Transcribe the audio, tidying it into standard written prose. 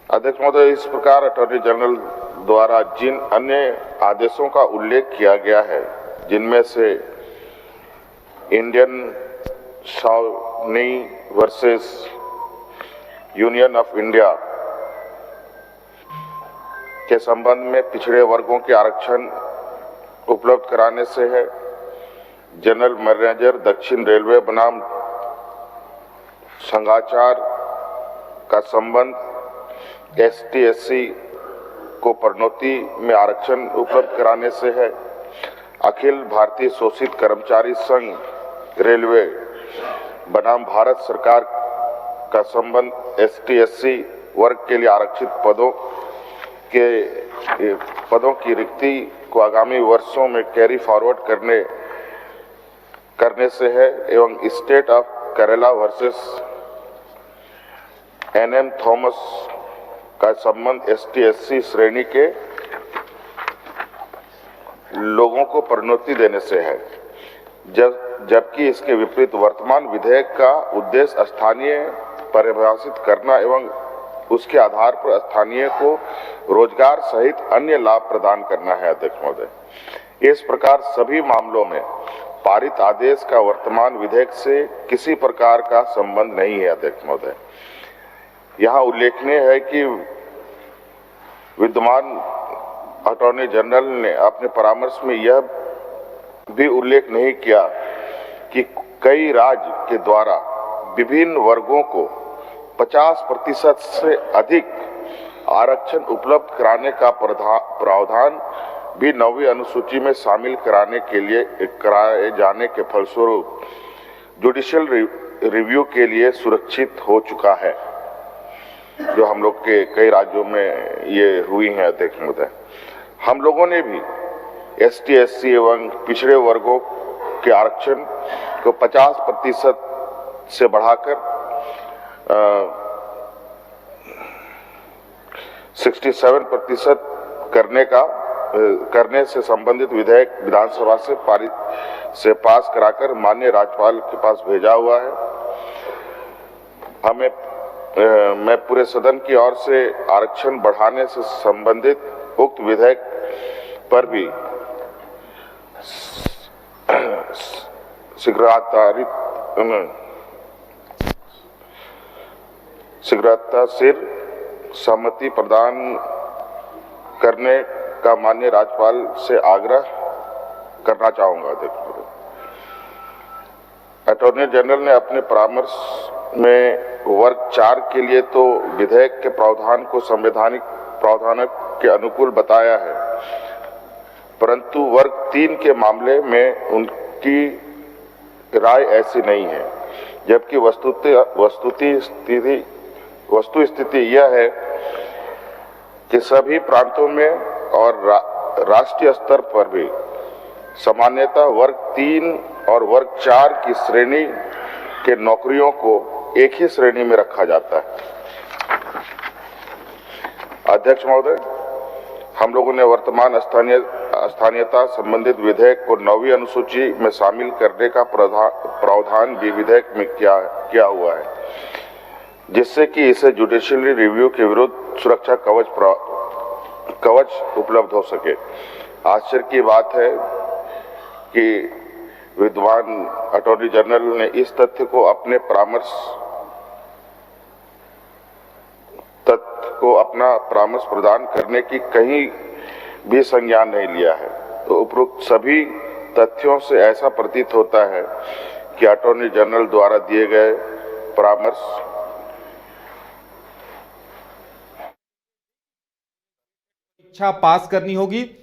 अध्यक्ष महोदय, इस प्रकार अटॉर्नी जनरल द्वारा जिन अन्य आदेशों का उल्लेख किया गया है, जिनमें से Indian Sawhney versus union of India के संबंध में पिछड़े वर्गों के आरक्षण उपलब्ध कराने से है, जनरल मैनेजर दक्षिण रेलवे बनाम संघाचार का संबंध ST/SC को प्रोन्नति में आरक्षण उपलब्ध कराने से है, अखिल भारतीय शोषित कर्मचारी संघ रेलवे बनाम भारत सरकार का संबंध ST/SC वर्ग के लिए आरक्षित पदों की रिक्ति को आगामी वर्षों में कैरी फॉरवर्ड करने से है, एवं state of Kerala versus NM Thomas का संबंध ST/SC श्रेणी के लोगों को प्रोन्नति देने से है, जबकि इसके विपरीत वर्तमान विधेयक का उद्देश्य स्थानीय परिभाषित करना एवं उसके आधार पर स्थानीय को रोजगार सहित अन्य लाभ प्रदान करना है। अध्यक्ष महोदय, इस प्रकार सभी मामलों में पारित आदेश का वर्तमान विधेयक से किसी प्रकार का संबंध नहीं है। अध्यक्ष महोदय, यहाँ उल्लेखनीय है कि विद्यमान अटॉर्नी जनरल ने अपने परामर्श में यह भी उल्लेख नहीं किया कि कई राज्य के द्वारा विभिन्न वर्गों को 50% से अधिक आरक्षण उपलब्ध कराने का प्रावधान भी 9वीं अनुसूची में शामिल कराए जाने के फलस्वरूप जुडिशियल रिव्यू के लिए सुरक्षित हो चुका है, जो हम लोग के कई राज्यों में ये हुई हैं। अध्यक्ष महोदय, हम लोगों ने भी ST/SC एवं पिछड़े वर्गों के आरक्षण को 50% से बढ़ाकर 67% करने से संबंधित विधेयक विधानसभा से पास कराकर माननीय राज्यपाल के पास भेजा हुआ है। मैं पूरे सदन की ओर से आरक्षण बढ़ाने से संबंधित उक्त विधेयक पर भी शीघ्रता सहमति प्रदान करने का माननीय राज्यपाल से आग्रह करना चाहूंगा। देखो, अटॉर्नी जनरल ने अपने परामर्श में वर्ग 4 के लिए तो विधेयक के प्रावधान को संवैधानिक प्रावधान के अनुकूल बताया है, परंतु वर्ग 3 के मामले में उनकी राय ऐसी नहीं है, जबकि वस्तुस्थिति यह है कि सभी प्रांतों में और राष्ट्रीय स्तर पर भी सामान्यतः वर्ग 3 और वर्ग 4 की श्रेणी के नौकरियों को एक ही श्रेणी में रखा जाता है। अध्यक्ष महोदय, हम लोगों ने वर्तमान स्थानीयता संबंधित विधेयक को 9वीं अनुसूची में शामिल करने का प्रावधान भी विधेयक में किया हुआ है, जिससे कि इसे जुडिशियरी रिव्यू के विरुद्ध सुरक्षा कवच उपलब्ध हो सके। आश्चर्य की बात है कि विद्वान अटॉर्नी जनरल ने इस तथ्य को अपना परामर्श प्रदान करने की कहीं भी संज्ञान नहीं लिया है। तो उपरोक्त सभी तथ्यों से ऐसा प्रतीत होता है कि अटॉर्नी जनरल द्वारा दिए गए परामर्श परीक्षा पास करनी होगी।